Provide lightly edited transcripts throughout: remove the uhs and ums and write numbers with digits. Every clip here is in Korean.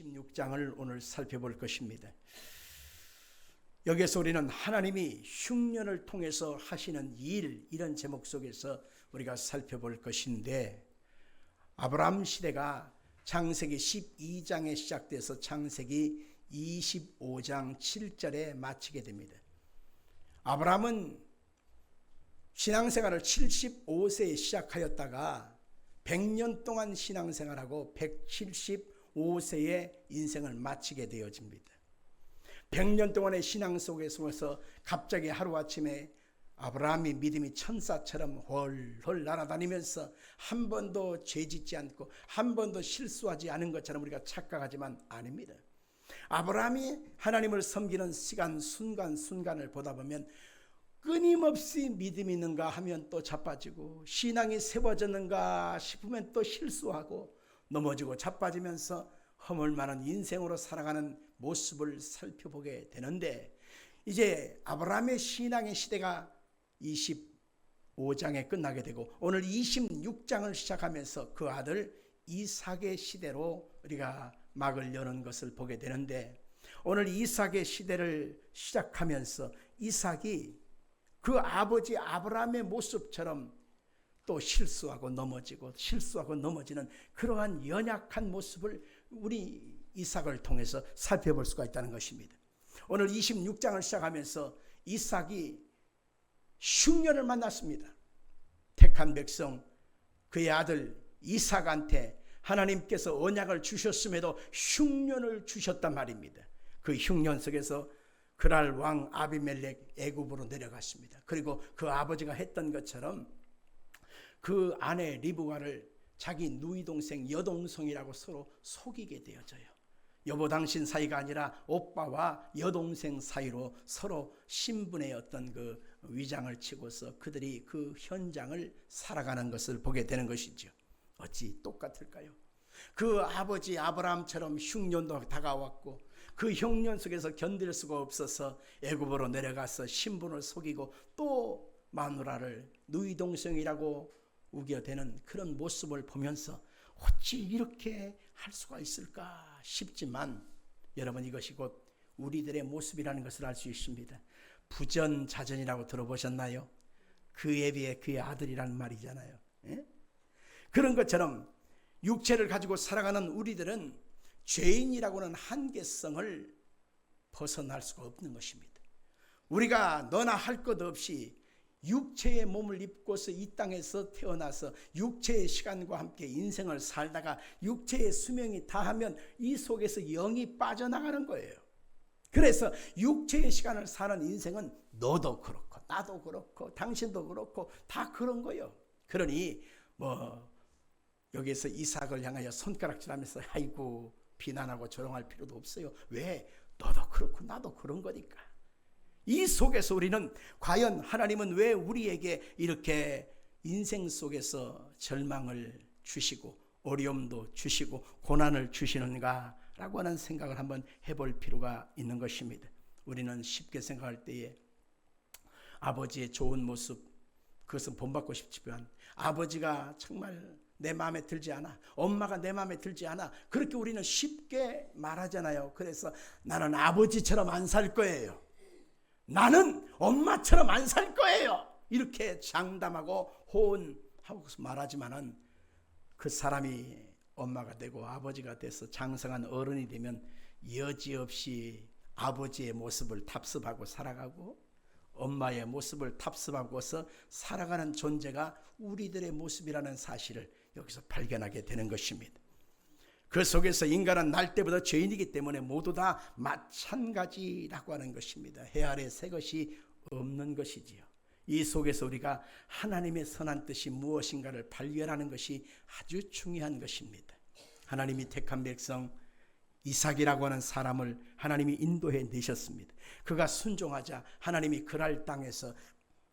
26장을 오늘 살펴볼 것입니다. 여기서 우리는 하나님이 흉년을 통해서 하시는 일, 이런 제목 속에서 우리가 살펴볼 것인데, 아브라함 시대가 창세기 12장에 시작돼서 창세기 25장 7절에 마치게 됩니다. 아브라함은 신앙생활을 75세에 시작하였다가 100년 동안 신앙생활하고 175세에 인생을 마치게 되어집니다. 100년 동안의 신앙 속에서 갑자기 하루아침에 아브라함이 믿음이 천사처럼 헐헐 날아다니면서 한 번도 죄짓지 않고 한 번도 실수하지 않은 것처럼 우리가 착각하지만 아닙니다. 아브라함이 하나님을 섬기는 시간 순간순간을 보다 보면 끊임없이 믿음이 있는가 하면 또 자빠지고, 신앙이 세워졌는가 싶으면 또 실수하고 넘어지고 자빠지면서 허물많은 인생으로 살아가는 모습을 살펴보게 되는데, 이제 아브라함의 신앙의 시대가 25장에 끝나게 되고 오늘 26장을 시작하면서 그 아들 이삭의 시대로 우리가 막을 여는 것을 보게 되는데, 오늘 이삭의 시대를 시작하면서 이삭이 그 아버지 아브라함의 모습처럼 또 실수하고 넘어지는 그러한 연약한 모습을 우리 이삭을 통해서 살펴볼 수가 있다는 것입니다. 오늘 26장을 시작하면서 이삭이 흉년을 만났습니다. 택한 백성, 그의 아들 이삭한테 하나님께서 언약을 주셨음에도 흉년을 주셨단 말입니다. 그 흉년 속에서 그랄 왕 아비멜렉 애굽으로 내려갔습니다. 그리고 그 아버지가 했던 것처럼 그 아내 리브가를 자기 누이 동생 여동생이라고 서로 속이게 되어져요. 여보 당신 사이가 아니라 오빠와 여동생 사이로 서로 신분의 어떤 그 위장을 치고서 그들이 그 현장을 살아가는 것을 보게 되는 것이죠. 어찌 똑같을까요? 그 아버지 아브라함처럼 흉년도 다가왔고 그 흉년 속에서 견딜 수가 없어서 애굽으로 내려가서 신분을 속이고 또 마누라를 누이 동생이라고 우겨대는 그런 모습을 보면서 어찌 이렇게 할 수가 있을까 싶지만, 여러분, 이것이 곧 우리들의 모습이라는 것을 알 수 있습니다. 부전자전이라고 들어보셨나요? 그에 비해 그의 아들이라는 말이잖아요. 예? 그런 것처럼 육체를 가지고 살아가는 우리들은 죄인이라고는 한계성을 벗어날 수가 없는 것입니다. 우리가 너나 할 것 없이 육체의 몸을 입고서 이 땅에서 태어나서 육체의 시간과 함께 인생을 살다가 육체의 수명이 다하면 이 속에서 영이 빠져나가는 거예요. 그래서 육체의 시간을 사는 인생은 너도 그렇고 나도 그렇고 당신도 그렇고 다 그런 거예요. 그러니 여기에서 이삭을 향하여 손가락질하면서 아이고 비난하고 조롱할 필요도 없어요. 왜? 너도 그렇고 나도 그런 거니까. 이 속에서 우리는 과연 하나님은 왜 우리에게 이렇게 인생 속에서 절망을 주시고 어려움도 주시고 고난을 주시는가 라고 하는 생각을 한번 해볼 필요가 있는 것입니다. 우리는 쉽게 생각할 때에 아버지의 좋은 모습, 그것은 본받고 싶지만 아버지가 정말 내 마음에 들지 않아, 엄마가 내 마음에 들지 않아, 그렇게 우리는 쉽게 말하잖아요. 그래서 나는 아버지처럼 안 살 거예요, 나는 엄마처럼 안 살 거예요, 이렇게 장담하고 호언하고 말하지만은 그 사람이 엄마가 되고 아버지가 돼서 장성한 어른이 되면 여지없이 아버지의 모습을 탑습하고 살아가고 엄마의 모습을 탑습하고서 살아가는 존재가 우리들의 모습이라는 사실을 여기서 발견하게 되는 것입니다. 그 속에서 인간은 날 때부터 죄인이기 때문에 모두 다 마찬가지라고 하는 것입니다. 해 아래 새 것이 없는 것이지요. 이 속에서 우리가 하나님의 선한 뜻이 무엇인가를 발견하는 것이 아주 중요한 것입니다. 하나님이 택한 백성 이삭이라고 하는 사람을 하나님이 인도해 내셨습니다. 그가 순종하자 하나님이 그랄 땅에서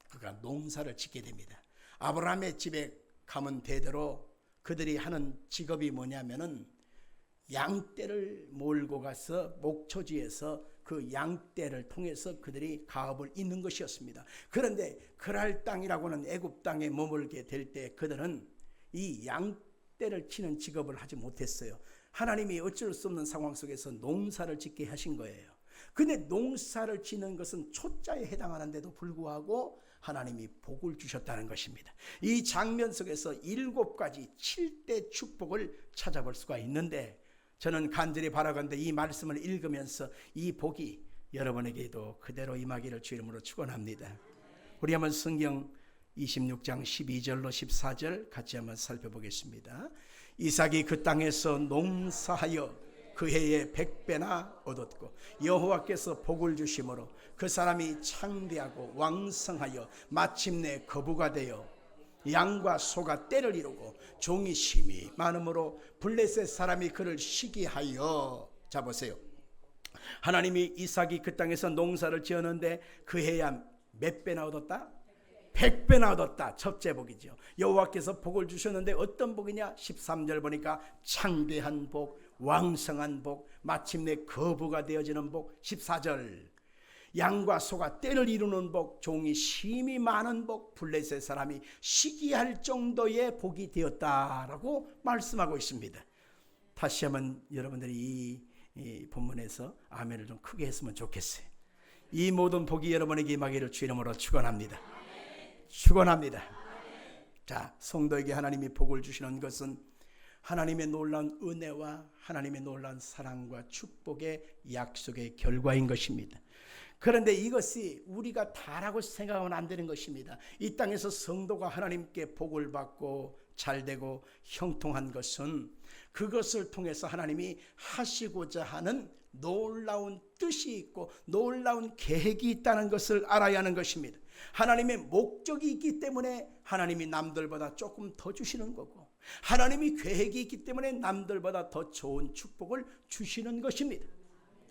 그가 농사를 짓게 됩니다. 아브라함의 집에 가면 대대로 그들이 하는 직업이 뭐냐면은 양떼를 몰고 가서 목초지에서 그 양떼를 통해서 그들이 가업을 잇는 것이었습니다. 그런데 그랄 땅이라고 하는 애굽 땅에 머물게 될 때 그들은 이 양떼를 치는 직업을 하지 못했어요. 하나님이 어쩔 수 없는 상황 속에서 농사를 짓게 하신 거예요. 근데 농사를 짓는 것은 초자에 해당하는데도 불구하고 하나님이 복을 주셨다는 것입니다. 이 장면 속에서 7가지 7대 축복을 찾아볼 수가 있는데, 저는 간절히 바라건대 이 말씀을 읽으면서 이 복이 여러분에게도 그대로 임하기를 주 이름으로 축원합니다. 우리 한번 성경 26장 12절로 14절 같이 한번 살펴보겠습니다. 이삭이 그 땅에서 농사하여 그 해에 100배나 얻었고 여호와께서 복을 주심으로 그 사람이 창대하고 왕성하여 마침내 거부가 되어 양과 소가 떼를 이루고 종이 심히 많음으로 블레셋 사람이 그를 시기하여. 자 보세요. 하나님이 이삭이 그 땅에서 농사를 지었는데 그 해에 몇 배나 얻었다? 100배나 얻었다. 첫째 복이죠. 여호와께서 복을 주셨는데 어떤 복이냐? 13절 보니까 창대한 복, 왕성한 복, 마침내 거부가 되어지는 복. 14절 양과 소가 떼를 이루는 복, 종이 심히 많은 복, 블레셋 사람이 시기할 정도의 복이 되었다라고 말씀하고 있습니다. 다시 한번 여러분들이 이 본문에서 아멘을 좀 크게 했으면 좋겠어요. 이 모든 복이 여러분에게 임하기를 주 이름으로 축원합니다. 축원합니다. 자, 성도에게 하나님이 복을 주시는 것은 하나님의 놀라운 은혜와 하나님의 놀라운 사랑과 축복의 약속의 결과인 것입니다. 그런데 이것이 우리가 다라고 생각하면 안 되는 것입니다. 이 땅에서 성도가 하나님께 복을 받고 잘되고 형통한 것은 그것을 통해서 하나님이 하시고자 하는 놀라운 뜻이 있고 놀라운 계획이 있다는 것을 알아야 하는 것입니다. 하나님의 목적이 있기 때문에 하나님이 남들보다 조금 더 주시는 거고, 하나님이 계획이 있기 때문에 남들보다 더 좋은 축복을 주시는 것입니다.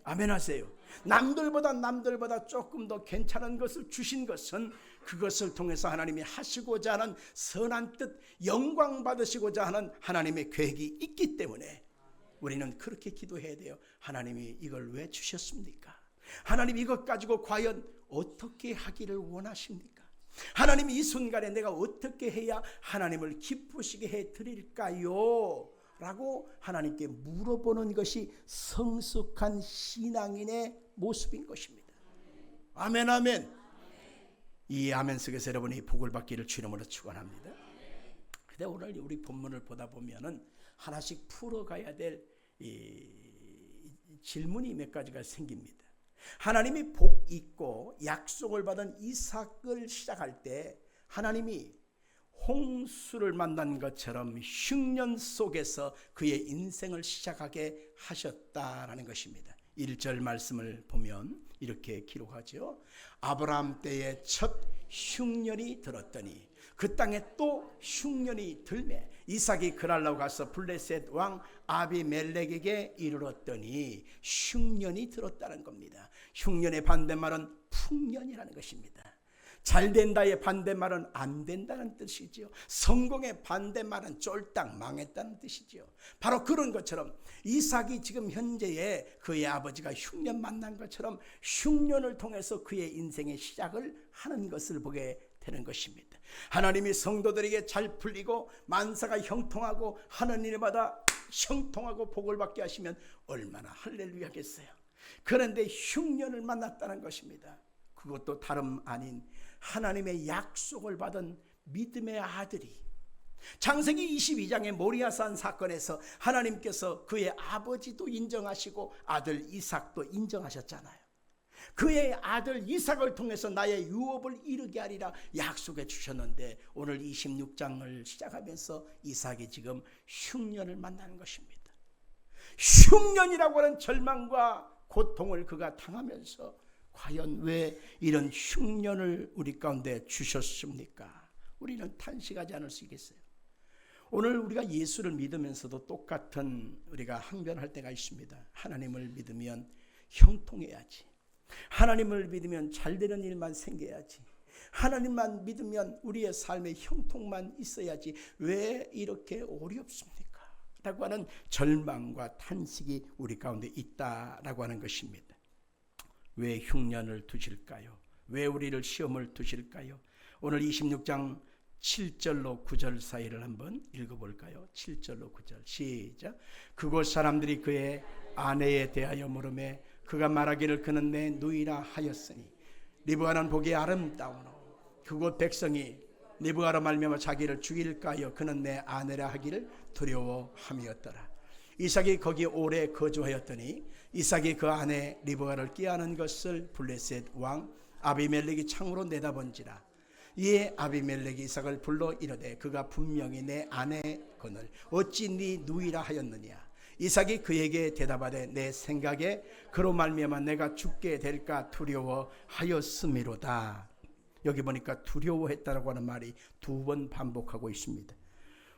아멘 하세요. 남들보다 조금 더 괜찮은 것을 주신 것은 그것을 통해서 하나님이 하시고자 하는 선한 뜻, 영광 받으시고자 하는 하나님의 계획이 있기 때문에 우리는 그렇게 기도해야 돼요. 하나님이 이걸 왜 주셨습니까? 하나님 이것 가지고 과연 어떻게 하기를 원하십니까? 하나님 이 순간에 내가 어떻게 해야 하나님을 기쁘시게 해드릴까요? 라고 하나님께 물어보는 것이 성숙한 신앙인의 모습인 것입니다. 아멘 아멘. 이 아멘 속에서 여러분이 복을 받기를 주 이름으로 축원합니다. 근데 오늘 우리 본문을 보다 보면은 하나씩 풀어가야 될 질문이 몇 가지가 생깁니다. 하나님이 복 있고 약속을 받은 이삭을 시작할 때 하나님이 홍수를 만난 것처럼 흉년 속에서 그의 인생을 시작하게 하셨다라는 것입니다. 1절 말씀을 보면 이렇게 기록하죠. 아브라함 때에 첫 흉년이 들었더니 그 땅에 또 흉년이 들매 이삭이 그랄라고 가서 블레셋 왕 아비멜렉에게 이르렀더니 흉년이 들었다는 겁니다. 흉년의 반대말은 풍년이라는 것입니다. 잘 된다의 반대말은 안 된다는 뜻이지요. 성공의 반대말은 쫄딱 망했다는 뜻이지요. 바로 그런 것처럼 이삭이 지금 현재의 그의 아버지가 흉년 만난 것처럼 흉년을 통해서 그의 인생의 시작을 하는 것을 보게 되는 것입니다. 하나님이 성도들에게 잘 풀리고 만사가 형통하고 하는 일마다 형통하고 복을 받게 하시면 얼마나 할렐루야겠어요. 그런데 흉년을 만났다는 것입니다. 그것도 다름 아닌 하나님의 약속을 받은 믿음의 아들이 창세기 22장의 모리아산 사건에서 하나님께서 그의 아버지도 인정하시고 아들 이삭도 인정하셨잖아요. 그의 아들 이삭을 통해서 나의 유업을 이루게 하리라 약속해 주셨는데 오늘 26장을 시작하면서 이삭이 지금 흉년을 만나는 것입니다. 흉년이라고 하는 절망과 고통을 그가 당하면서 과연 왜 이런 흉년을 우리 가운데 주셨습니까? 우리는 탄식하지 않을 수 있겠어요. 오늘 우리가 예수를 믿으면서도 똑같은 우리가 항변할 때가 있습니다. 하나님을 믿으면 형통해야지. 하나님을 믿으면 잘 되는 일만 생겨야지. 하나님만 믿으면 우리의 삶의 형통만 있어야지. 왜 이렇게 어렵습니까? 라고 하는 절망과 탄식이 우리 가운데 있다라고 하는 것입니다. 왜 흉년을 두실까요? 왜 우리를 시험을 두실까요? 오늘 26장 7절로 9절 사이를 한번 읽어볼까요? 7절로 9절 시작. 그곳 사람들이 그의 아내에 대하여 물으매 그가 말하기를 그는 내 누이라 하였으니 리브가는 보기에 아름다우노. 그곳 백성이 리브가로 말미암아 자기를 죽일까 하여 그는 내 아내라 하기를 두려워함이었더라. 이삭이 거기 오래 거주하였더니 이삭이 그 아내 리브가를 꾀하는 것을 블레셋 왕 아비멜렉이 창으로 내다본지라. 이에 아비멜렉이 이삭을 불러 이르되 그가 분명히 내 아내거늘 어찌 네 누이라 하였느냐. 이삭이 그에게 대답하되 내 생각에 그로 말미암아 내가 죽게 될까 두려워하였음이로다. 여기 보니까 두려워했다라고 하는 말이 2번 반복하고 있습니다.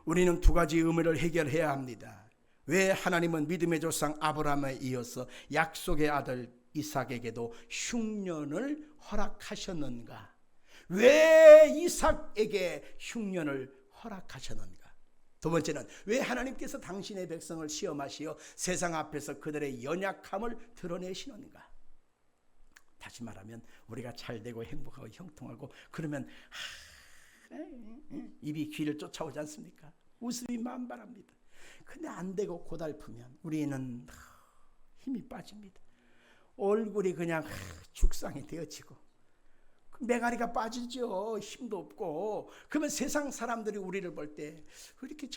우리는 2가지 의미를 해결해야 합니다. 왜 하나님은 믿음의 조상 아브라함에 이어서 약속의 아들 이삭에게도 흉년을 허락하셨는가? 왜 이삭에게 흉년을 허락하셨는가? 2번째는 왜 하나님께서 당신의 백성을 시험하시어 세상 앞에서 그들의 연약함을 드러내시는가? 다시 말하면 우리가 잘되고 행복하고 형통하고 그러면 입이 귀를 쫓아오지 않습니까? 웃음이 만발합니다. 근데 안 되고 고달프면 우리는 힘이 빠집니다. 얼굴이 그냥 죽상이 되어지고 매가리가 빠지죠. 힘도 없고. 그러면 세상 사람들이 우리를 볼 때 이렇게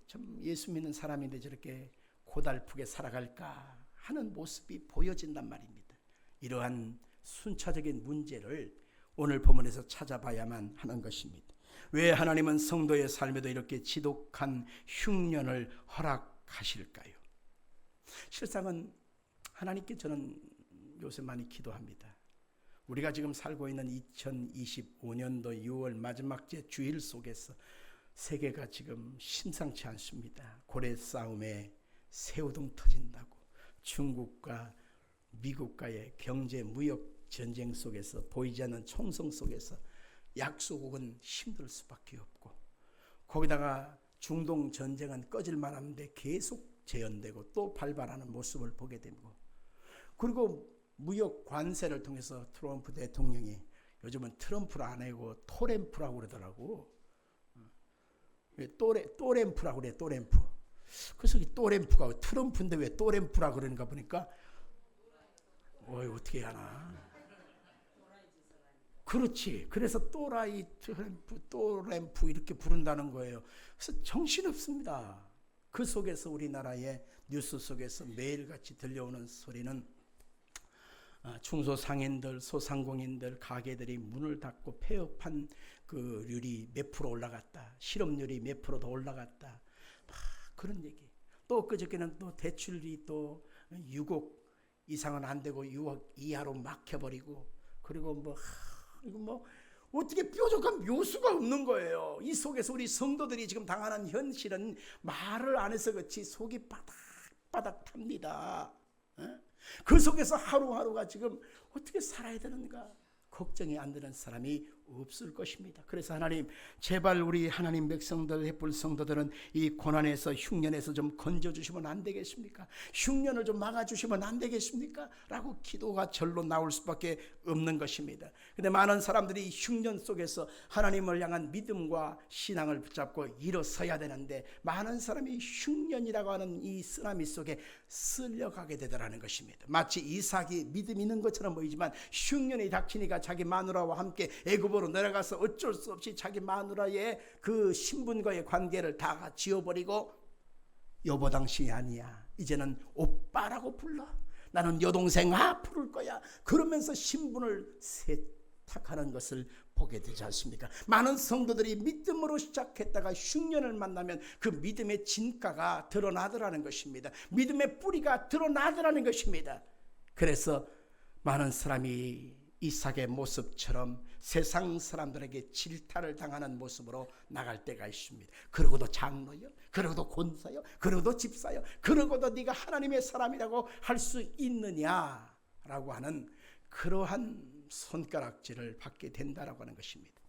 참 예수 믿는 사람인데 저렇게 고달프게 살아갈까 하는 모습이 보여진단 말입니다. 이러한 순차적인 문제를 오늘 본문에서 찾아봐야만 하는 것입니다. 왜 하나님은 성도의 삶에도 이렇게 지독한 흉년을 허락하실까요? 실상은 하나님께 저는 요새 많이 기도합니다. 우리가 지금 살고 있는 2025년도 6월 마지막 주일 속에서 세계가 지금 심상치 않습니다. 고래 싸움에 새우등 터진다고 중국과 미국과의 경제 무역 전쟁 속에서 보이지 않는 총성 속에서 약소국은 힘들 수밖에 없고 거기다가 중동 전쟁은 꺼질만 하는데 계속 재현되고 또 발발하는 모습을 보게 되고 그리고 무역 관세를 통해서 트럼프 대통령이 요즘은 트럼프를 안 하고 토램프라고 그러더라고. 또램프라고 그래. 또램프. 그래서 이 또램프가 트럼프인데 왜 또램프라고 그러는가 보니까 어떻게 하나. 그렇지. 그래서 또라이 또램프 이렇게 부른다는 거예요. 그래서 정신없습니다. 그 속에서 우리나라의 뉴스 속에서 매일같이 들려오는 소리는 중소상인들, 소상공인들, 가게들이 문을 닫고 폐업한 그 률이 몇 프로 올라갔다. 실업률이 몇 프로 더 올라갔다. 막 그런 얘기. 또 그저께는 또 대출이 또 6억 이상은 안 되고 6억 이하로 막혀버리고 그리고 이거 어떻게 뾰족한 묘수가 없는 거예요. 이 속에서 우리 성도들이 지금 당하는 현실은 말을 안 해서 그렇지 속이 바닥바닥 탑니다. 그 속에서 하루하루가 지금 어떻게 살아야 되는가 걱정이 안 되는 사람이 없을 것입니다. 그래서 하나님 제발 우리 하나님 백성들 햇불 성도들은 이 고난에서 흉년에서 좀 건져주시면 안 되겠습니까? 흉년을 좀 막아주시면 안 되겠습니까? 라고 기도가 절로 나올 수밖에 없는 것입니다. 근데 많은 사람들이 흉년 속에서 하나님을 향한 믿음과 신앙을 붙잡고 일어서야 되는데 많은 사람이 흉년이라고 하는 이 쓰나미 속에 쓸려가게 되더라는 것입니다. 마치 이삭이 믿음 있는 것처럼 보이지만 흉년이 닥치니까 자기 마누라와 함께 애굽으로 내려가서 어쩔 수 없이 자기 마누라의 그 신분과의 관계를 다 지워버리고 여보 당신이 아니야 이제는 오빠라고 불러 나는 여동생 부를 거야 그러면서 신분을 세탁하는 것을 보게 되지 않습니까? 많은 성도들이 믿음으로 시작했다가 흉년을 만나면 그 믿음의 진가가 드러나더라는 것입니다. 믿음의 뿌리가 드러나더라는 것입니다. 그래서 많은 사람이 이삭의 모습처럼 세상 사람들에게 질타를 당하는 모습으로 나갈 때가 있습니다. 그러고도 장로요, 그러고도 권사요, 그러고도 집사요, 그러고도 네가 하나님의 사람이라고 할 수 있느냐라고 하는 그러한 손가락질을 받게 된다라고 하는 것입니다.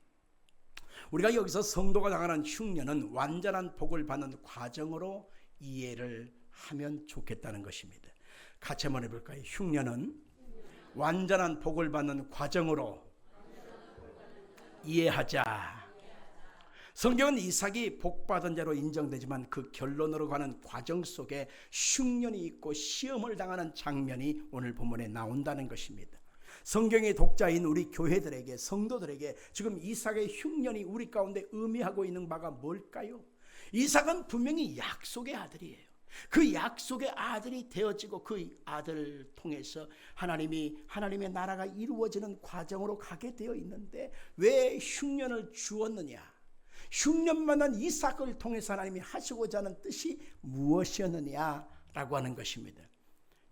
우리가 여기서 성도가 당하는 흉년은 완전한 복을 받는 과정으로 이해를 하면 좋겠다는 것입니다. 같이 한번 해볼까요? 흉년은 완전한 복을 받는 과정으로 이해하자. 성경은 이삭이 복받은 자로 인정되지만 그 결론으로 가는 과정 속에 흉년이 있고 시험을 당하는 장면이 오늘 본문에 나온다는 것입니다. 성경의 독자인 우리 교회들에게, 성도들에게 지금 이삭의 흉년이 우리 가운데 의미하고 있는 바가 뭘까요? 이삭은 분명히 약속의 아들이에요. 그 약속의 아들이 되어지고 그 아들을 통해서 하나님의 나라가 이루어지는 과정으로 가게 되어 있는데 왜 흉년을 주었느냐? 흉년만한 이삭을 통해서 하나님이 하시고자 하는 뜻이 무엇이었느냐라고 하는 것입니다.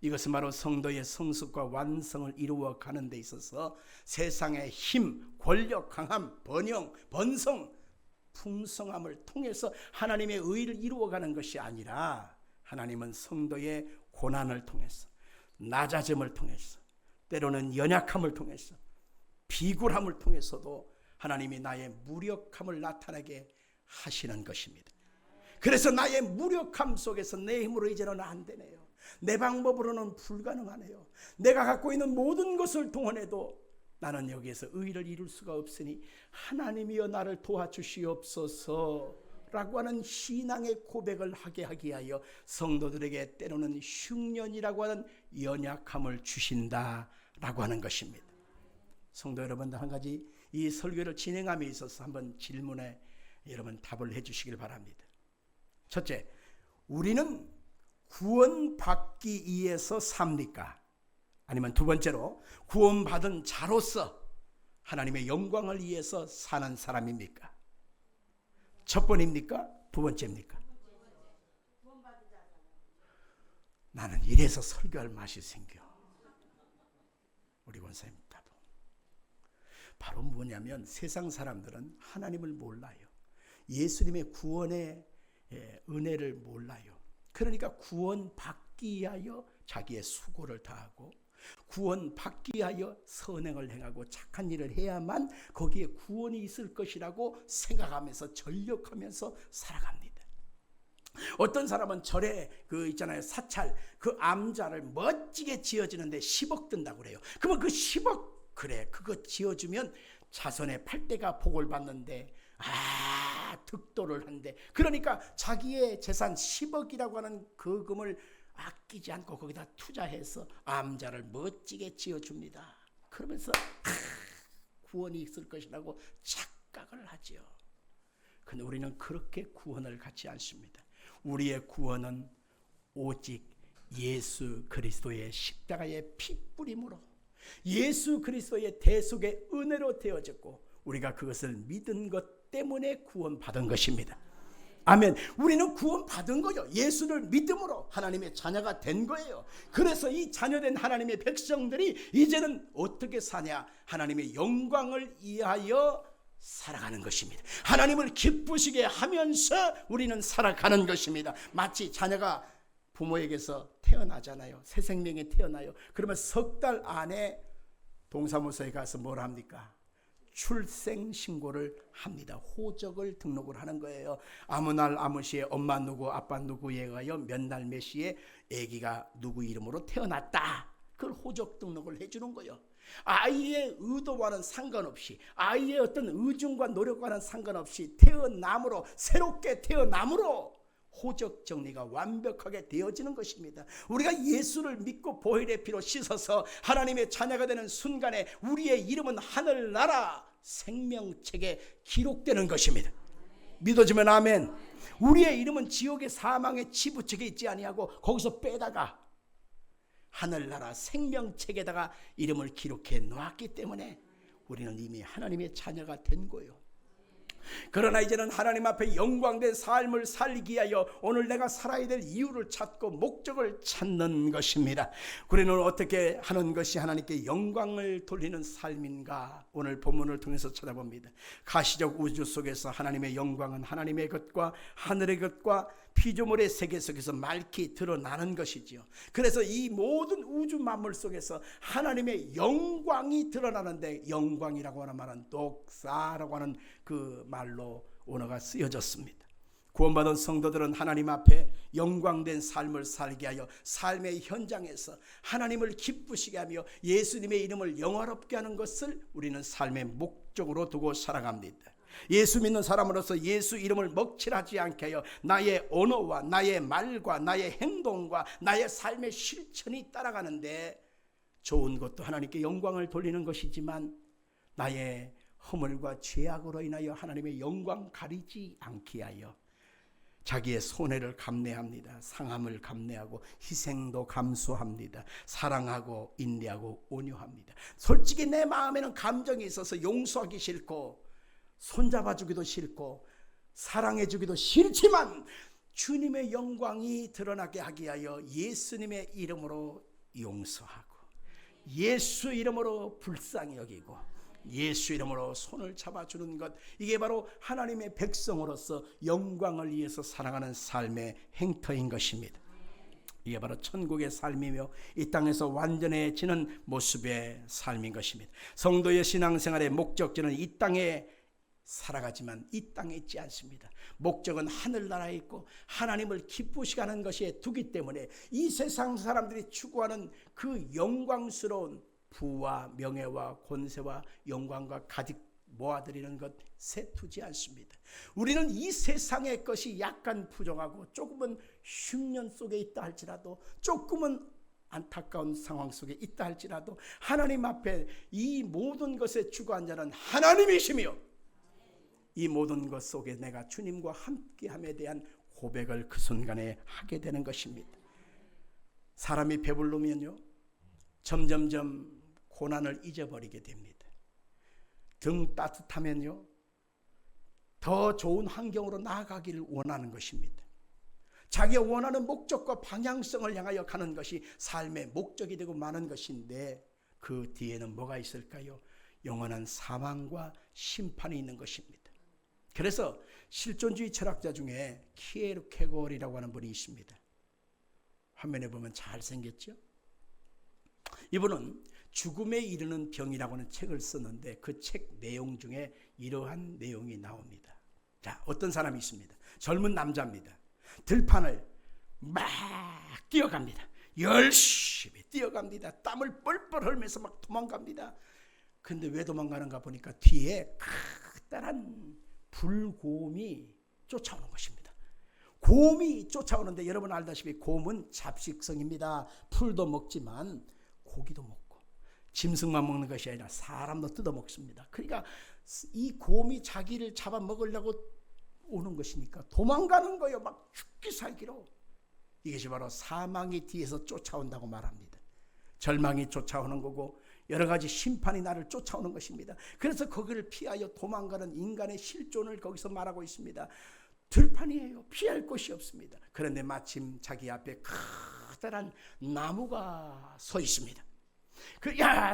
이것은 바로 성도의 성숙과 완성을 이루어 가는 데 있어서 세상의 힘, 권력, 강함, 번영, 번성, 풍성함을 통해서 하나님의 의를 이루어가는 것이 아니라 하나님은 성도의 고난을 통해서, 낮아짐을 통해서, 때로는 연약함을 통해서, 비굴함을 통해서도 하나님이 나의 무력함을 나타나게 하시는 것입니다. 그래서 나의 무력함 속에서 내 힘으로 이제는 안 되네요. 내 방법으로는 불가능하네요. 내가 갖고 있는 모든 것을 동원해도 나는 여기에서 의를 이룰 수가 없으니 하나님이여 나를 도와주시옵소서 라고 하는 신앙의 고백을 하게 하기 위하여 성도들에게 때로는 흉년이라고 하는 연약함을 주신다라고 하는 것입니다. 성도 여러분들, 한 가지 이 설교를 진행함에 있어서 한번 질문에 여러분 답을 해 주시길 바랍니다. 첫째, 우리는 구원받기 위해서 삽니까? 아니면 두 번째로 구원받은 자로서 하나님의 영광을 위해서 사는 사람입니까? 첫 번입니까? 두 번째입니까? 나는 이래서 설교할 맛이 생겨. 우리 권사님 나도. 바로 뭐냐면 세상 사람들은 하나님을 몰라요. 예수님의 구원의 은혜를 몰라요. 그러니까 구원받기 위하여 자기의 수고를 다하고 구원받기 위하여 선행을 행하고 착한 일을 해야만 거기에 구원이 있을 것이라고 생각하면서 전력하면서 살아갑니다. 어떤 사람은 절에 있잖아요, 사찰 그 암자를 멋지게 지어지는데 10억 든다고 그래요. 그러면 그 10억 그거 지어주면 자손의 8대가 복을 받는데 득도를 한대. 그러니까 자기의 재산 10억이라고 하는 그 금을 아끼지 않고 거기다 투자해서 암자를 멋지게 지어줍니다. 그러면서 구원이 있을 것이라고 착각을 하지요. 그런데 우리는 그렇게 구원을 갖지 않습니다. 우리의 구원은 오직 예수 그리스도의 십자가의 피뿌림으로, 예수 그리스도의 대속의 은혜로 되어졌고 우리가 그것을 믿은 것 때문에 구원받은 것입니다. 아멘. 우리는 구원받은 거죠. 예수를 믿음으로 하나님의 자녀가 된 거예요. 그래서 이 자녀된 하나님의 백성들이 이제는 어떻게 사냐? 하나님의 영광을 위하여 살아가는 것입니다. 하나님을 기쁘시게 하면서 우리는 살아가는 것입니다. 마치 자녀가 부모에게서 태어나잖아요. 새 생명에 태어나요. 그러면 석 달 안에 동사무소에 가서 뭘 합니까? 출생신고를 합니다. 호적을 등록을 하는 거예요. 아무 날 아무 시에 엄마 누구 아빠 누구에 의하여 몇 날 몇 시에 아기가 누구 이름으로 태어났다. 그걸 호적 등록을 해주는 거예요. 아이의 의도와는 상관없이, 아이의 어떤 의중과 노력과는 상관없이 태어남으로, 새롭게 태어남으로 호적 정리가 완벽하게 되어지는 것입니다. 우리가 예수를 믿고 보혈의 피로 씻어서 하나님의 자녀가 되는 순간에 우리의 이름은 하늘나라 생명책에 기록되는 것입니다. 믿어지면 아멘. 우리의 이름은 지옥의 사망의 지부책에 있지 아니하고 거기서 빼다가 하늘나라 생명책에다가 이름을 기록해 놓았기 때문에 우리는 이미 하나님의 자녀가 된 거예요. 그러나 이제는 하나님 앞에 영광된 삶을 살기 위하여 오늘 내가 살아야 될 이유를 찾고 목적을 찾는 것입니다. 우리는 어떻게 하는 것이 하나님께 영광을 돌리는 삶인가? 오늘 본문을 통해서 찾아봅니다. 가시적 우주 속에서 하나님의 영광은 하나님의 것과 하늘의 것과 피조물의 세계 속에서 말기 드러나는 것이지요. 그래서 이 모든 우주 만물 속에서 하나님의 영광이 드러나는데, 영광이라고 하는 말은 독사라고 하는 그 말로 언어가 쓰여졌습니다. 구원받은 성도들은 하나님 앞에 영광된 삶을 살게 하여 삶의 현장에서 하나님을 기쁘시게 하며 예수님의 이름을 영화롭게 하는 것을 우리는 삶의 목적으로 두고 살아갑니다. 예수 믿는 사람으로서 예수 이름을 먹칠하지 않게 하여 나의 언어와 나의 말과 나의 행동과 나의 삶의 실천이 따라가는데 좋은 것도 하나님께 영광을 돌리는 것이지만 나의 허물과 죄악으로 인하여 하나님의 영광 가리지 않게 하여 자기의 손해를 감내합니다. 상함을 감내하고 희생도 감수합니다. 사랑하고 인내하고 온유합니다. 솔직히 내 마음에는 감정이 있어서 용서하기 싫고 손잡아주기도 싫고 사랑해주기도 싫지만 주님의 영광이 드러나게 하기 위하여 예수님의 이름으로 용서하고 예수 이름으로 불쌍히 여기고 예수 이름으로 손을 잡아주는 것, 이게 바로 하나님의 백성으로서 영광을 위해서 살아가는 삶의 행터인 것입니다. 이게 바로 천국의 삶이며 이 땅에서 완전해지는 모습의 삶인 것입니다. 성도의 신앙생활의 목적지는 이 땅에 살아가지만 이 땅에 있지 않습니다. 목적은 하늘나라에 있고 하나님을 기쁘시게 하는 것에 두기 때문에 이 세상 사람들이 추구하는 그 영광스러운 부와 명예와 권세와 영광과 가득 모아드리는 것에 두지 않습니다. 우리는 이 세상의 것이 약간 부정하고 조금은 흉년 속에 있다 할지라도, 조금은 안타까운 상황 속에 있다 할지라도 하나님 앞에 이 모든 것에 추구한 자는 하나님이시며 이 모든 것 속에 내가 주님과 함께함에 대한 고백을 그 순간에 하게 되는 것입니다. 사람이 배부르면요 점점점 고난을 잊어버리게 됩니다. 등 따뜻하면요 더 좋은 환경으로 나아가기를 원하는 것입니다. 자기가 원하는 목적과 방향성을 향하여 가는 것이 삶의 목적이 되고 마는 것인데 그 뒤에는 뭐가 있을까요? 영원한 사망과 심판이 있는 것입니다. 그래서 실존주의 철학자 중에 키에르케고르라고 하는 분이 있습니다. 화면에 보면 잘생겼죠? 이분은 죽음에 이르는 병이라고 하는 책을 썼는데 그 책 내용 중에 이러한 내용이 나옵니다. 자, 어떤 사람이 있습니다. 젊은 남자입니다. 들판을 막 뛰어갑니다. 열심히 뛰어갑니다. 땀을 뻘뻘 흘면서 막 도망갑니다. 근데 왜 도망가는가 보니까 뒤에 커다란 불곰이 쫓아오는 것입니다. 곰이 쫓아오는데 여러분 알다시피 곰은 잡식성입니다. 풀도 먹지만 고기도 먹고 짐승만 먹는 것이 아니라 사람도 뜯어 먹습니다. 그러니까 이 곰이 자기를 잡아먹으려고 오는 것이니까 도망가는 거예요. 막 죽기 살기로. 이것이 바로 사망이 뒤에서 쫓아온다고 말합니다. 절망이 쫓아오는 거고 여러 가지 심판이 나를 쫓아오는 것입니다. 그래서 거기를 피하여 도망가는 인간의 실존을 거기서 말하고 있습니다. 들판이에요. 피할 곳이 없습니다. 그런데 마침 자기 앞에 커다란 나무가 서 있습니다.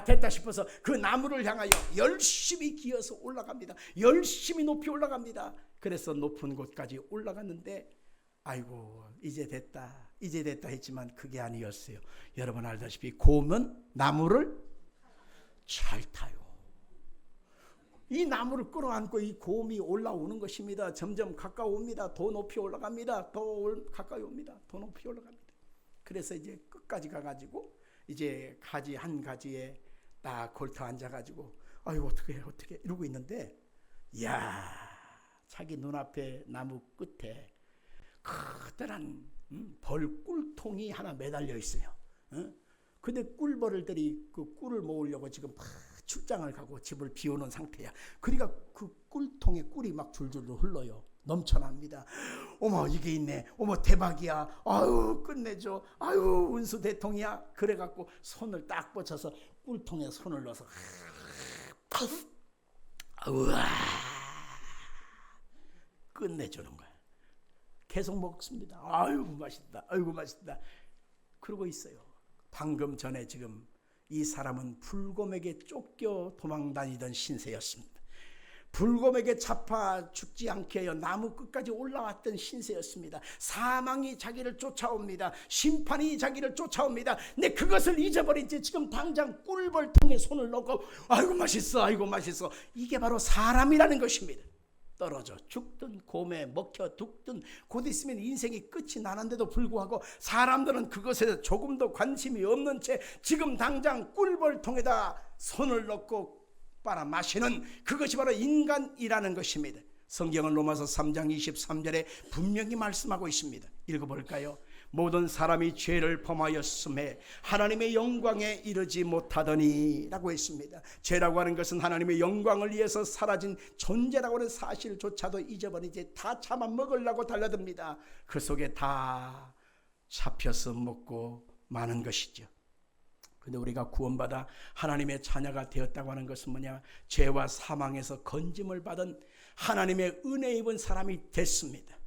됐다 싶어서 그 나무를 향하여 열심히 기어서 올라갑니다. 열심히 높이 올라갑니다. 그래서 높은 곳까지 올라갔는데 아이고 이제 됐다 했지만 그게 아니었어요. 여러분 알다시피 곰은 나무를 잘 타요. 이 나무를 끌어안고 이 곰이 올라오는 것입니다. 점점 가까워옵니다. 더 높이 올라갑니다. 더 가까이 옵니다. 더 높이 올라갑니다. 그래서 이제 끝까지 가가지고 이제 가지 한 가지에 딱 걸터 앉아가지고 아유 어떻게 이러고 있는데 자기 눈앞에 나무 끝에 커다란 벌꿀통이 하나 매달려 있어요. 근데 꿀벌들이 그 꿀을 모으려고 지금 막 출장을 가고 집을 비우는 상태야. 그러니까 그 꿀통에 꿀이 막 줄줄 흘러요. 넘쳐납니다. 어머 이게 있네. 어머 대박이야. 아유 끝내줘. 아유 운수 대통이야. 그래갖고 손을 딱 뻗쳐서 꿀통에 손을 넣어서 우와 끝내주는 거야. 계속 먹습니다. 아유 맛있다. 아이고 맛있다. 그러고 있어요. 방금 전에 지금 이 사람은 불곰에게 쫓겨 도망다니던 신세였습니다. 불곰에게 잡아 죽지 않게 하여 나무 끝까지 올라왔던 신세였습니다. 사망이 자기를 쫓아옵니다. 심판이 자기를 쫓아옵니다. 근데 그것을 잊어버린 채 지금 당장 꿀벌통에 손을 넣고 아이고 맛있어 아이고 맛있어. 이게 바로 사람이라는 것입니다. 떨어져 죽든 곰에 먹혀 죽든 곧 있으면 인생이 끝이 나는데도 불구하고 사람들은 그것에 조금도 관심이 없는 채 지금 당장 꿀벌통에다 손을 넣고 빨아 마시는 그것이 바로 인간이라는 것입니다. 성경은 로마서 3장 23절에 분명히 말씀하고 있습니다. 읽어볼까요? 모든 사람이 죄를 범하였음에 하나님의 영광에 이르지 못하더니 라고 했습니다. 죄라고 하는 것은 하나님의 영광을 위해서 사라진 존재라고 하는 사실조차도 잊어버리지 다 잡아먹으려고 달려듭니다. 그 속에 다 잡혀서 먹고 마는 것이죠. 그런데 우리가 구원받아 하나님의 자녀가 되었다고 하는 것은 뭐냐? 죄와 사망에서 건짐을 받은 하나님의 은혜 입은 사람이 됐습니다.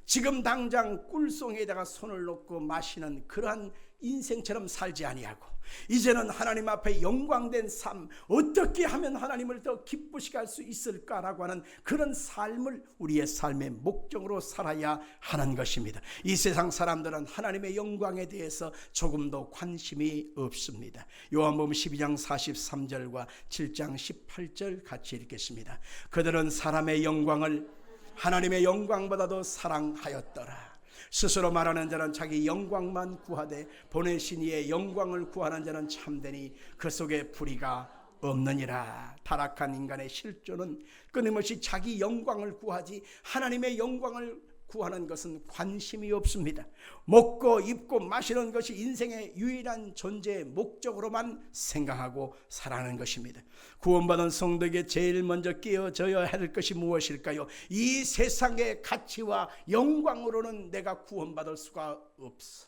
지금 당장 꿀송에다가 손을 놓고 마시는 그러한 인생처럼 살지 아니하고 이제는 하나님 앞에 영광된 삶, 어떻게 하면 하나님을 더 기쁘시게 할 수 있을까라고 하는 그런 삶을 우리의 삶의 목적으로 살아야 하는 것입니다. 이 세상 사람들은 하나님의 영광에 대해서 조금도 관심이 없습니다. 요한복음 12장 43절과 7장 18절 같이 읽겠습니다. 그들은 사람의 영광을 하나님의 영광보다도 사랑하였더라. 스스로 말하는 자는 자기 영광만 구하되 보내신 이의 영광을 구하는 자는 참되니 그 속에 불의가 없느니라. 타락한 인간의 실존은 끊임없이 자기 영광을 구하지 하나님의 영광을 구하는 것은 관심이 없습니다. 먹고 입고 마시는 것이 인생의 유일한 존재의 목적으로만 생각하고 살아가는 것입니다. 구원받은 성도에게 제일 먼저 끼어져야 할 것이 무엇일까요? 이 세상의 가치와 영광으로는 내가 구원받을 수가 없어.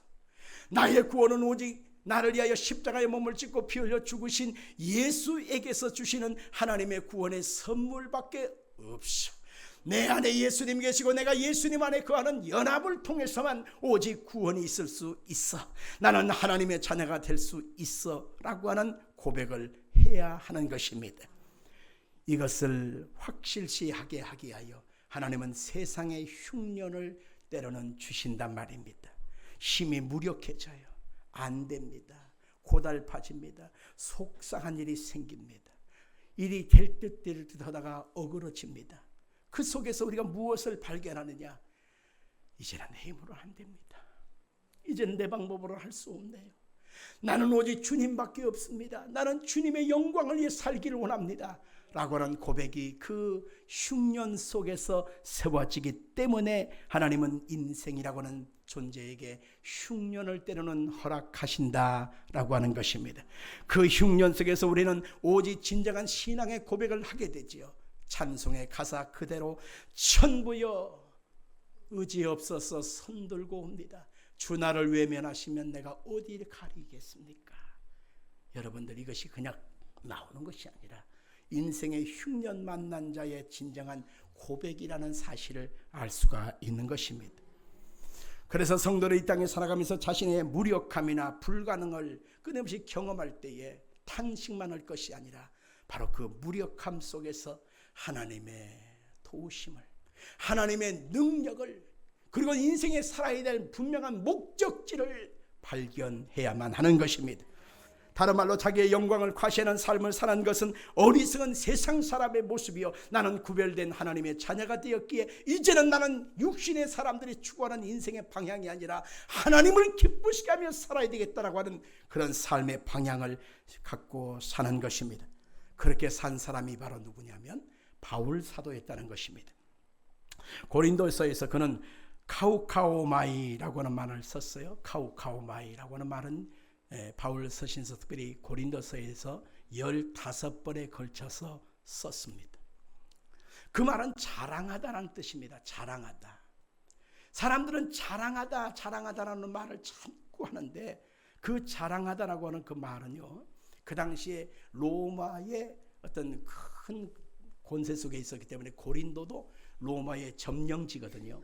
나의 구원은 오직 나를 위하여 십자가의 몸을 찢고 피 흘려 죽으신 예수에게서 주시는 하나님의 구원의 선물밖에 없어. 내 안에 예수님 계시고 내가 예수님 안에 거하는 연합을 통해서만 오직 구원이 있을 수 있어. 나는 하나님의 자녀가 될 수 있어 라고 하는 고백을 해야 하는 것입니다. 이것을 확실시하게 하기 위하여 하나님은 세상의 흉년을 때로는 주신단 말입니다. 힘이 무력해져요. 안 됩니다. 고달파집니다. 속상한 일이 생깁니다. 일이 될 듯 될 듯 하다가 어그러집니다. 그 속에서 우리가 무엇을 발견하느냐? 이제는 내 힘으로 안 됩니다. 이제는 내 방법으로 할 수 없네요. 나는 오직 주님밖에 없습니다. 나는 주님의 영광을 위해 살기를 원합니다 라고 하는 고백이 그 흉년 속에서 세워지기 때문에 하나님은 인생이라고 하는 존재에게 흉년을 때로는 허락하신다라고 하는 것입니다. 그 흉년 속에서 우리는 오직 진정한 신앙의 고백을 하게 되지요. 찬송의 가사 그대로 천부여 의지 없어서 손들고 옵니다. 주 나를 외면하시면 내가 어디를 가리겠습니까? 여러분들, 이것이 그냥 나오는 것이 아니라 인생의 흉년 만난 자의 진정한 고백이라는 사실을 알 수가 있는 것입니다. 그래서 성도는 이 땅에 살아가면서 자신의 무력함이나 불가능을 끊임없이 경험할 때에 탄식만 할 것이 아니라 바로 그 무력함 속에서 하나님의 도우심을, 하나님의 능력을, 그리고 인생에 살아야 될 분명한 목적지를 발견해야만 하는 것입니다. 다른 말로 자기의 영광을 과시하는 삶을 사는 것은 어리석은 세상 사람의 모습이요, 나는 구별된 하나님의 자녀가 되었기에 이제는 나는 육신의 사람들이 추구하는 인생의 방향이 아니라 하나님을 기쁘시게 하며 살아야 되겠다라고 하는 그런 삶의 방향을 갖고 사는 것입니다. 그렇게 산 사람이 바로 누구냐면 바울 사도였다는 것입니다. 고린도서에서 그는 카우카오마이라고 하는 말을 썼어요. 카우카오마이라고 하는 말은 바울 서신서, 특별히 고린도서에서 15번에 걸쳐서 썼습니다. 그 말은 자랑하다라는 뜻입니다. 자랑하다. 사람들은 자랑하다라는 말을 참고 하는데, 그 자랑하다라고 하는 그 말은요, 그 당시에 로마의 어떤 큰 권세 속에 있었기 때문에 고린도도 로마의 점령지거든요.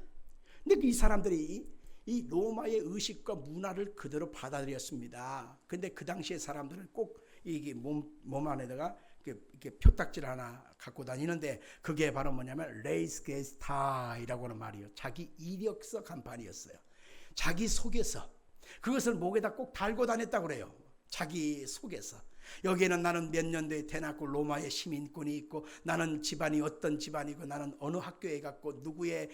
근데 이 사람들이 이 로마의 의식과 문화를 그대로 받아들였습니다. 근데 그 당시의 사람들은 꼭 이게 몸 안에다가 이렇게 표딱지를 하나 갖고 다니는데, 그게 바로 뭐냐면 레이스 게스타이라고 하는 말이에요. 자기 이력서 간판이었어요. 자기 속에서 그것을 목에다 꼭 달고 다녔다고 그래요. 자기 속에서. 여기에는 나는 몇 년도에 태어났고 로마의 시민권이 있고 나는 집안이 어떤 집안이고 나는 어느 학교에 갔고 누구의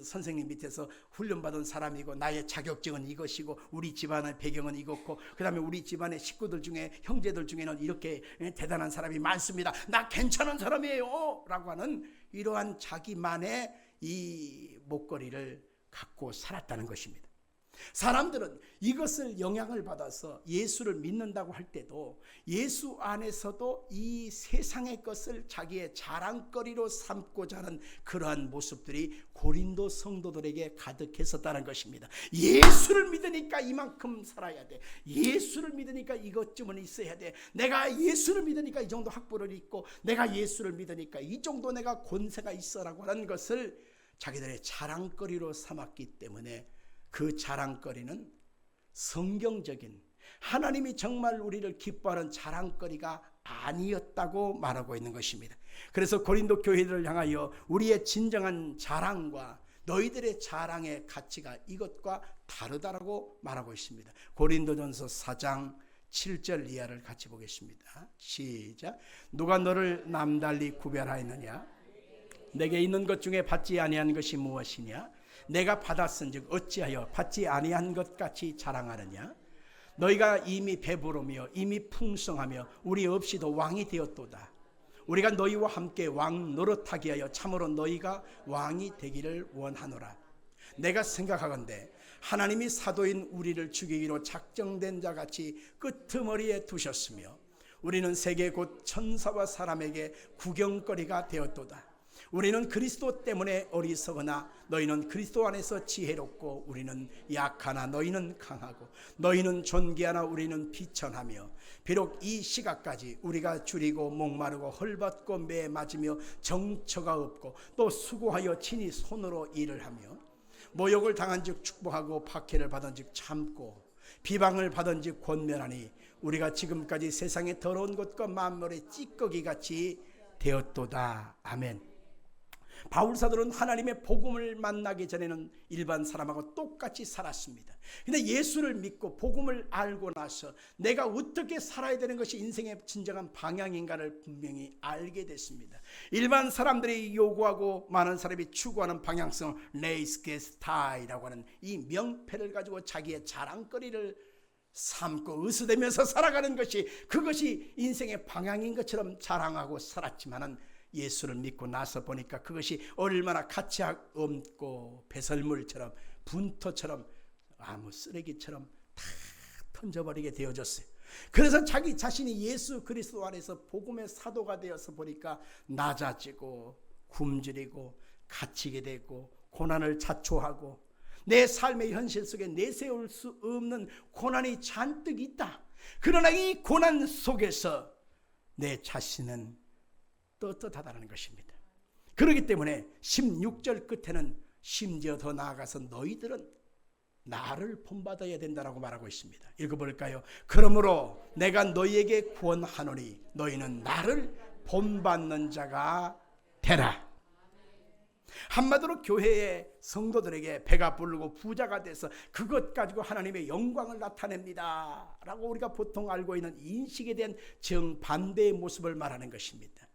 선생님 밑에서 훈련받은 사람이고 나의 자격증은 이것이고 우리 집안의 배경은 이것고 그 다음에 우리 집안의 식구들 중에 형제들 중에는 이렇게 대단한 사람이 많습니다. 나 괜찮은 사람이에요 라고 하는 이러한 자기만의 이 목걸이를 갖고 살았다는 것입니다. 사람들은 이것을 영향을 받아서 예수를 믿는다고 할 때도 예수 안에서도 이 세상의 것을 자기의 자랑거리로 삼고자 하는 그러한 모습들이 고린도 성도들에게 가득했었다는 것입니다. 예수를 믿으니까 이만큼 살아야 돼. 예수를 믿으니까 이것쯤은 있어야 돼. 내가 예수를 믿으니까 이 정도 학벌을 있고 내가 예수를 믿으니까 이 정도 내가 권세가 있어라고 하는 것을 자기들의 자랑거리로 삼았기 때문에 그 자랑거리는 성경적인 하나님이 정말 우리를 기뻐하는 자랑거리가 아니었다고 말하고 있는 것입니다. 그래서 고린도 교회들을 향하여 우리의 진정한 자랑과 너희들의 자랑의 가치가 이것과 다르다라고 말하고 있습니다. 고린도전서 4장 7절 이하를 같이 보겠습니다. 시작. 누가 너를 남달리 구별하였느냐? 내게 있는 것 중에 받지 아니한 것이 무엇이냐? 내가 받았은즉 어찌하여 받지 아니한 것 같이 자랑하느냐? 너희가 이미 배부르며 이미 풍성하며 우리 없이도 왕이 되었도다. 우리가 너희와 함께 왕 노릇하게 하여 참으로 너희가 왕이 되기를 원하노라. 내가 생각하건대 하나님이 사도인 우리를 죽이기로 작정된 자같이 끄트머리에 두셨으며 우리는 세계 곧 천사와 사람에게 구경거리가 되었도다. 우리는 그리스도 때문에 어리석으나 너희는 그리스도 안에서 지혜롭고 우리는 약하나 너희는 강하고 너희는 존귀하나 우리는 비천하며 비록 이 시각까지 우리가 줄이고 목마르고 헐벗고 매 맞으며 정처가 없고 또 수고하여 친히 손으로 일을 하며 모욕을 당한즉 축복하고 박해를 받은즉 참고 비방을 받은즉 권면하니 우리가 지금까지 세상의 더러운 것과 만물의 찌꺼기같이 되었도다. 아멘. 바울사도는 하나님의 복음을 만나기 전에는 일반 사람하고 똑같이 살았습니다. 근데 예수를 믿고 복음을 알고 나서 내가 어떻게 살아야 되는 것이 인생의 진정한 방향인가를 분명히 알게 됐습니다. 일반 사람들이 요구하고 많은 사람이 추구하는 방향성 레이스게스타이라고 하는 이 명패를 가지고 자기의 자랑거리를 삼고 의수되면서 살아가는 것이 그것이 인생의 방향인 것처럼 자랑하고 살았지만은 예수를 믿고 나서 보니까 그것이 얼마나 가치 없고 배설물처럼 분토처럼 아무 쓰레기처럼 다 던져버리게 되어졌어요. 그래서 자기 자신이 예수 그리스도 안에서 복음의 사도가 되어서 보니까 낮아지고 굶주리고 갇히게 되고 고난을 자초하고 내 삶의 현실 속에 내세울 수 없는 고난이 잔뜩 있다. 그러나 이 고난 속에서 내 자신은 떳떳하다는 것입니다. 그렇기 때문에 16절 끝에는 심지어 더 나아가서 너희들은 나를 본받아야 된다라고 말하고 있습니다. 읽어볼까요? 그러므로 내가 너희에게 구원하노니 너희는 나를 본받는 자가 되라. 한마디로 교회의 성도들에게 배가 부르고 부자가 돼서 그것 가지고 하나님의 영광을 나타냅니다 라고 우리가 보통 알고 있는 인식에 대한 정반대의 모습을 말하는 것입니다.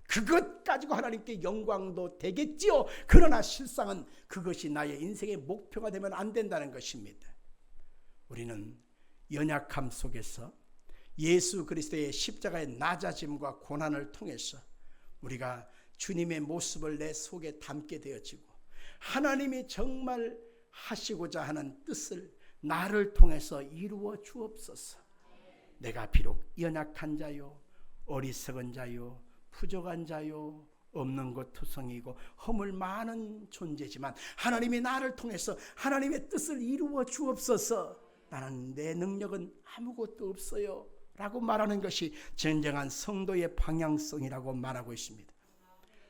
그것 가지고 하나님께 영광도 되겠지요. 그러나 실상은 그것이 나의 인생의 목표가 되면 안 된다는 것입니다. 우리는 연약함 속에서 예수 그리스도의 십자가의 낮아짐과 고난을 통해서 우리가 주님의 모습을 내 속에 담게 되어지고 하나님이 정말 하시고자 하는 뜻을 나를 통해서 이루어 주옵소서. 내가 비록 연약한 자요, 어리석은 자요, 부족한 자요, 없는 것 투성이고 허물 많은 존재지만 하나님이 나를 통해서 하나님의 뜻을 이루어 주옵소서. 나는 내 능력은 아무것도 없어요 라고 말하는 것이 진정한 성도의 방향성이라고 말하고 있습니다.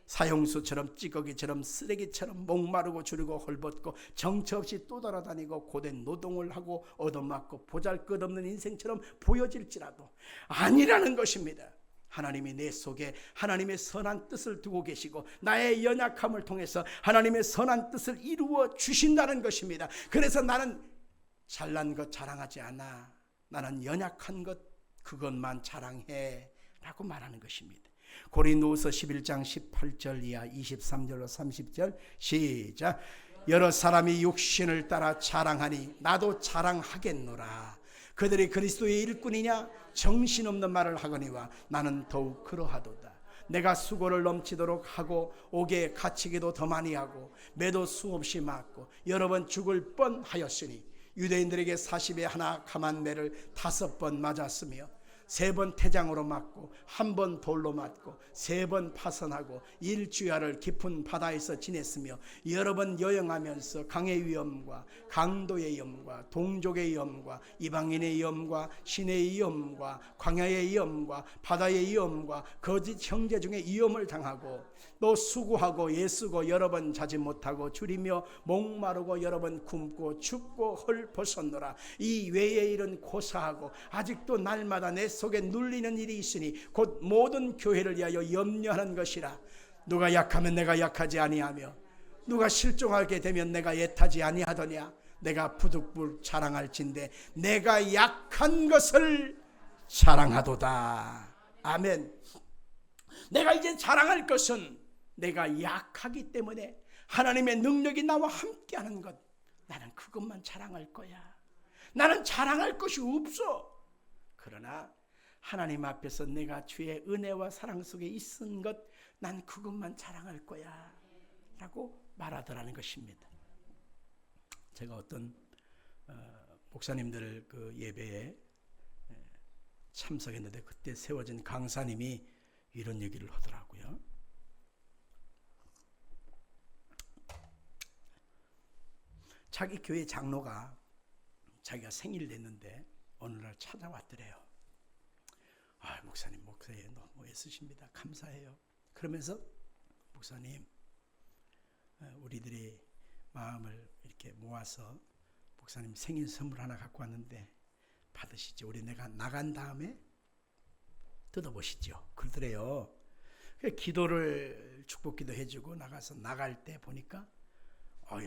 사형수처럼 찌꺼기처럼 쓰레기처럼 목마르고 줄이고 헐벗고 정처 없이 또 돌아다니고 고된 노동을 하고 얻어맞고 보잘것없는 인생처럼 보여질지라도 아니라는 것입니다. 하나님이 내 속에 하나님의 선한 뜻을 두고 계시고 나의 연약함을 통해서 하나님의 선한 뜻을 이루어 주신다는 것입니다. 그래서 나는 잘난 것 자랑하지 않아. 나는 연약한 것 그것만 자랑해 라고 말하는 것입니다. 고린도후서 11장 18절 이하 23절로 30절 시작. 여러 사람이 육신을 따라 자랑하니 나도 자랑하겠노라. 그들이 그리스도의 일꾼이냐 정신없는 말을 하거니와 나는 더욱 그러하도다. 내가 수고를 넘치도록 하고 옥에 갇히기도 더 많이 하고 매도 수없이 맞고 여러 번 죽을 뻔하였으니 유대인들에게 40에 하나 감한 매를 5번 맞았으며 3번 태장으로 맞고 1번 돌로 맞고 3번 파선하고 일주야를 깊은 바다에서 지냈으며 여러 번 여행하면서 강의 위험과 강도의 위험과 동족의 위험과 이방인의 위험과 시내의 위험과 광야의 위험과 바다의 위험과 거짓 형제 중에 위험을 당하고 또 수고하고 애쓰고 여러 번 자지 못하고 줄이며 목마르고 여러 번 굶고 춥고 헐벗었노라. 이 외의 일은 고사하고 아직도 날마다 내 속에 눌리는 일이 있으니 곧 모든 교회를 위하여 염려하는 것이라. 누가 약하면 내가 약하지 아니하며 누가 실종하게 되면 내가 애타지 아니하더냐. 내가 부득불 자랑할진대 내가 약한 것을 자랑하도다. 아멘. 내가 이제 자랑할 것은 내가 약하기 때문에 하나님의 능력이 나와 함께하는 것, 나는 그것만 자랑할 거야. 나는 자랑할 것이 없어. 그러나 하나님 앞에서 내가 주의 은혜와 사랑 속에 있은 것, 난 그것만 자랑할 거야 라고 말하더라는 것입니다. 제가 어떤 목사님들 그 예배에 참석했는데 그때 세워진 강사님이 이런 얘기를 하더라고요. 자기 교회 장로가 자기가 생일 됐는데 어느 날 찾아왔더래요. 아, 목사님 목사님 너무 애쓰십니다. 감사해요. 그러면서 목사님 우리들이 마음을 이렇게 모아서 목사님 생일 선물 하나 갖고 왔는데 받으시죠. 우리 내가 나간 다음에 뜯어보시죠. 그러더래요. 기도를 축복기도 해주고 나가서 나갈 때 보니까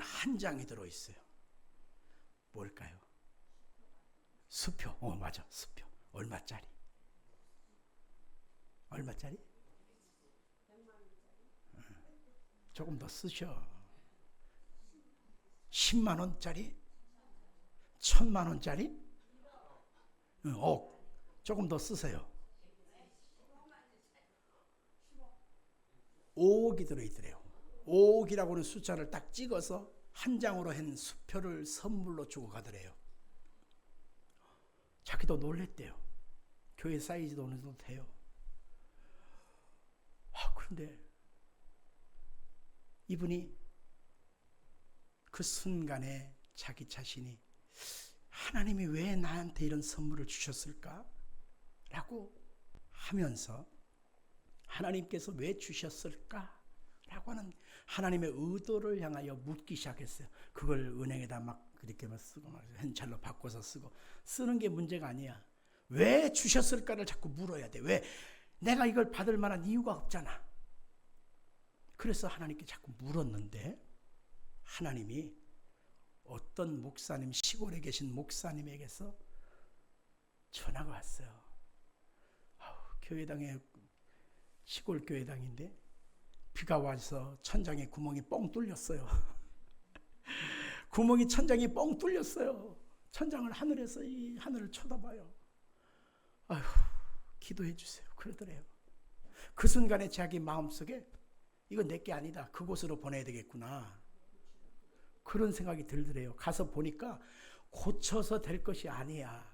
한 장이 들어있어요. 뭘까요? 수표. 맞아, 수표. 얼마짜리? 얼마짜리? 조금 더 쓰셔. 10만 원짜리? 1000만 원짜리? 조금 더 쓰세요. 5억이 들어있더래요. 5억이라고 하는 숫자를 딱 찍어서 한 장으로 한 수표를 선물로 주고 가더래요. 자기도 놀랬대요. 교회 사이즈도 어느 정도 돼요. 그런데 이분이 그 순간에 자기 자신이 하나님이 왜 나한테 이런 선물을 주셨을까? 라고 하면서 하나님께서 왜 주셨을까? 라고 하는 하나님의 의도를 향하여 묻기 시작했어요. 그걸 은행에다 막 그렇게 막 쓰고 현찰로 바꿔서 쓰고 쓰는 게 문제가 아니야. 왜 주셨을까를 자꾸 물어야 돼. 왜? 내가 이걸 받을 만한 이유가 없잖아. 그래서 하나님께 자꾸 물었는데 하나님이 어떤 목사님, 시골에 계신 목사님에게서 전화가 왔어요. 교회당에 시골 교회당인데 비가 와서 천장에 구멍이 뻥 뚫렸어요. 구멍이 천장이 뻥 뚫렸어요. 천장을 하늘에서 이 하늘을 쳐다봐요. 아휴, 기도해 주세요. 그러더래요. 그 순간에 자기 마음속에 이건 내게 아니다. 그곳으로 보내야 되겠구나. 그런 생각이 들더래요. 가서 보니까 고쳐서 될 것이 아니야.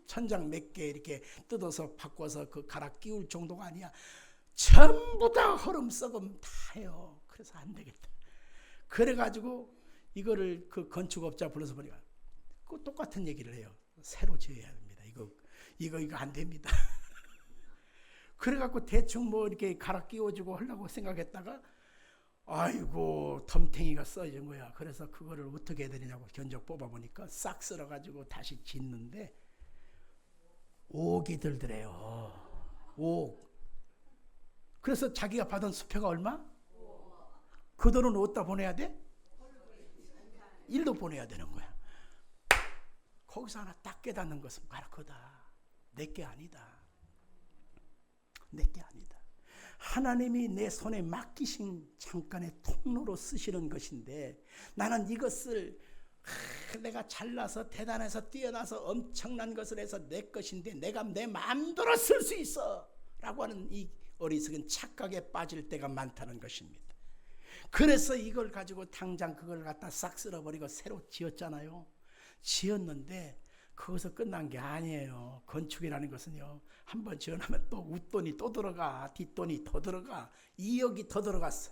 천장 몇 개 이렇게 뜯어서 바꿔서 그 갈아 끼울 정도가 아니야. 전부 다 허름썩음 다 해요. 그래서 안 되겠다. 그래가지고 이거를 그 건축업자 불러서 보니까 그 똑같은 얘기를 해요. 새로 지어야 합니다. 이거 안 됩니다. 그래갖고 대충 뭐 이렇게 갈아 끼워주고 하려고 생각했다가 아이고 덤탱이가 써진 거야. 그래서 그거를 어떻게 해야 되냐고 견적 뽑아보니까 싹 쓸어가지고 다시 짓는데 5억이 들더래요. 5억. 그래서 자기가 받은 수표가 얼마? 그 돈은 어디다 보내야 돼? 일로 보내야 되는 거야. 거기서 하나 딱 깨닫는 것은 바로 그거다. 내게 아니다. 내게 아니다. 하나님이 내 손에 맡기신 잠깐의 통로로 쓰시는 것인데 나는 이것을 내가 잘나서 대단해서 뛰어나서 엄청난 것을 해서 내 것인데 내가 내 마음대로 쓸 수 있어 라고 하는 이 어리석은 착각에 빠질 때가 많다는 것입니다. 그래서 이걸 가지고 당장 그걸 갖다 싹 쓸어버리고 새로 지었잖아요. 지었는데 거기서 끝난 게 아니에요. 건축이라는 것은요, 한번 지어놓으면 또 웃돈이 또 들어가, 뒷돈이 더 들어가, 2억이 더 들어갔어.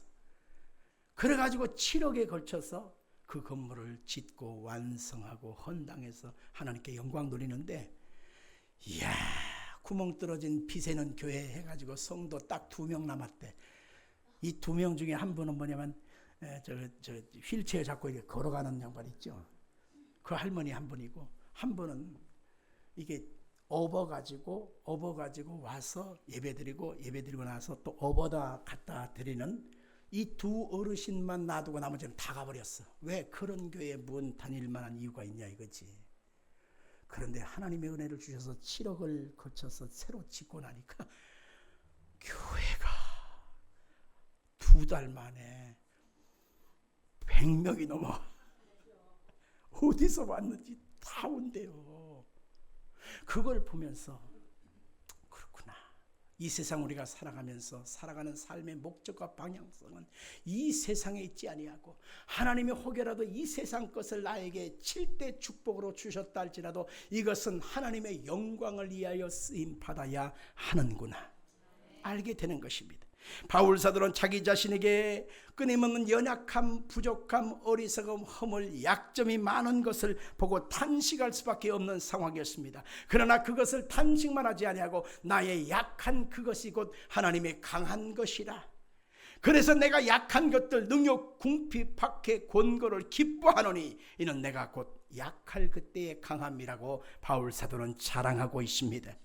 그래가지고 7억에 걸쳐서 그 건물을 짓고 완성하고 헌당해서 하나님께 영광 돌리는데, 이야, 구멍 뚫어진 비새는 교회 해가지고 성도 딱 2명 남았대. 이 2명 중에 한 분은 뭐냐면 저 휠체어 잡고 이렇게 걸어가는 양반 있죠. 그 할머니 한 분이고, 한 분은 이게 업어가지고 와서 예배드리고 나서 또 업어다 갖다 드리는 이 2 어르신만 놔두고 나머지는 다 가버렸어. 왜? 그런 교회에 뭔 다닐 만한 이유가 있냐 이거지. 그런데 하나님의 은혜를 주셔서 7억을 거쳐서 새로 짓고 나니까 교회가 2달 만에 100명이 넘어. 어디서 왔는지 다 온대요. 그걸 보면서 그렇구나. 이 세상 우리가 살아가면서 살아가는 삶의 목적과 방향성은 이 세상에 있지 아니하고 하나님이 혹여라도 이 세상 것을 나에게 7대 축복으로 주셨다 할지라도 이것은 하나님의 영광을 위하여 쓰임 받아야 하는구나 알게 되는 것입니다. 바울 사도는 자기 자신에게 끊임없는 연약함, 부족함, 어리석음, 허물, 약점이 많은 것을 보고 탄식할 수밖에 없는 상황이었습니다. 그러나 그것을 탄식만 하지 아니하고 나의 약한 그것이 곧 하나님의 강한 것이라. 그래서 내가 약한 것들 능욕, 궁핍, 박해, 곤고를 기뻐하노니 이는 내가 곧 약할 그때의 강함이라고 바울 사도는 자랑하고 있습니다.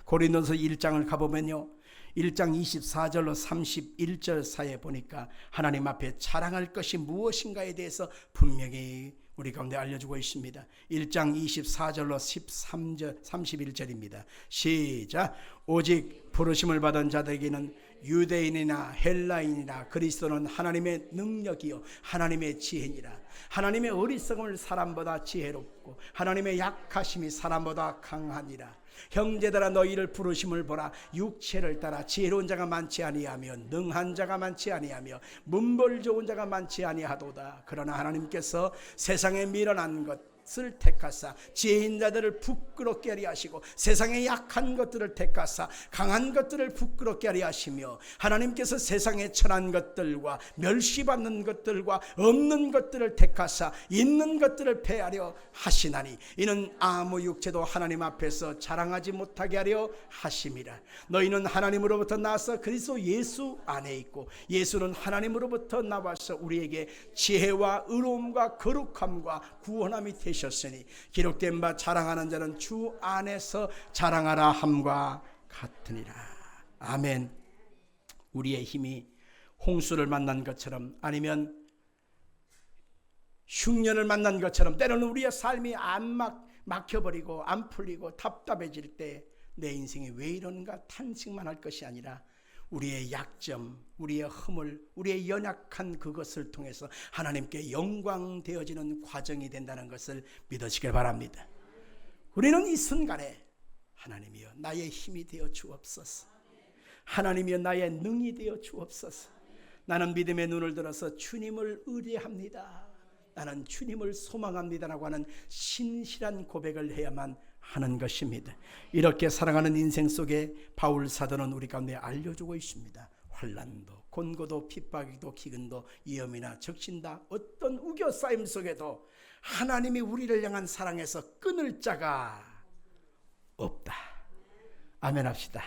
고린도서 1장을 가보면요, 1장 24절로 31절 사이에 보니까 하나님 앞에 자랑할 것이 무엇인가에 대해서 분명히 우리 가운데 알려주고 있습니다. 1장 24절로 13절 31절입니다. 시작. 오직 부르심을 받은 자들에게는 유대인이나 헬라인이나 그리스도는 하나님의 능력이요 하나님의 지혜니라. 하나님의 어리석음을 사람보다 지혜롭고 하나님의 약하심이 사람보다 강하니라. 형제들아 너희를 부르심을 보라. 육체를 따라 지혜로운 자가 많지 아니하며 능한 자가 많지 아니하며 문벌 좋은 자가 많지 아니하도다. 그러나 하나님께서 세상에 미련한 것을 택하사 지혜인 자들을 부끄럽게 하리 하시고 세상에 약한 것들을 택하사 강한 것들을 부끄럽게 하리 하시며 하나님께서 세상에 천한 것들과 멸시받는 것들과 없는 것들을 택하사 있는 것들을 패하려 하시나니 이는 아무 육체도 하나님 앞에서 자랑하지 못하게 하려 하심이라. 너희는 하나님으로부터 나서 그리스도 예수 안에 있고 예수는 하나님으로부터 나와서 우리에게 지혜와 의로움과 거룩함과 구원함이 되셨으니 기록된 바 자랑하는 자는 주 안에서 자랑하라 함과 같으니라. 아멘. 우리의 힘이 홍수를 만난 것처럼 아니면 흉년을 만난 것처럼 때로는 우리의 삶이 안 막혀버리고 안 풀리고 답답해질 때 내 인생이 왜 이런가 탄식만 할 것이 아니라 우리의 약점, 우리의 허물, 우리의 연약한 그것을 통해서 하나님께 영광 되어지는 과정이 된다는 것을 믿으시길 바랍니다. 우리는 이 순간에 하나님이여 나의 힘이 되어 주옵소서. 하나님이여 나의 능이 되어 주옵소서. 나는 믿음의 눈을 들어서 주님을 의뢰합니다. 나는 주님을 소망합니다라고 하는 신실한 고백을 해야만 하는 것입니다. 이렇게 살아가는 인생 속에 바울 사도는 우리 가운데 알려주고 있습니다. 환난도 곤고도 핍박이도 기근도 위험이나 적신다 어떤 우겨싸임 속에도 하나님이 우리를 향한 사랑에서 끊을 자가 없다. 아멘 합시다.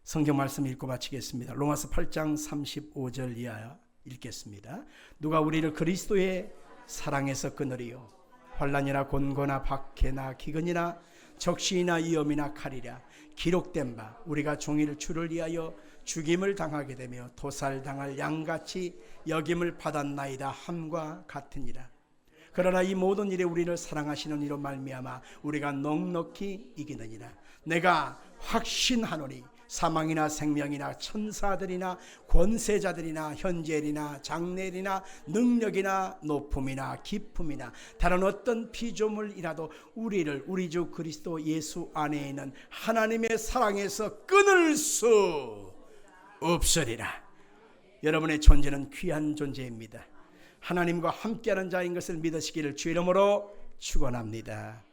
성경 말씀 읽고 마치겠습니다. 로마서 8장 35절 이하 읽겠습니다. 누가 우리를 그리스도의 사랑에서 끊으리요. 환난이나 곤고나 박해나 기근이나 적신이나 위험이나 칼이라. 기록된 바 우리가 종일 주를 위하여 죽임을 당하게 되며 도살당할 양같이 여김을 받았나이다 함과 같으니라. 그러나 이 모든 일에 우리를 사랑하시는 이로 말미암아 우리가 넉넉히 이기느니라. 내가 확신하노니 사망이나 생명이나 천사들이나 권세자들이나 현재일이나 장래일이나 능력이나 높음이나 깊음이나 다른 어떤 피조물이라도 우리를 우리 주 그리스도 예수 안에 있는 하나님의 사랑에서 끊을 수 없으리라. 여러분의 존재는 귀한 존재입니다. 하나님과 함께하는 자인 것을 믿으시기를 주의 이름으로 축원합니다.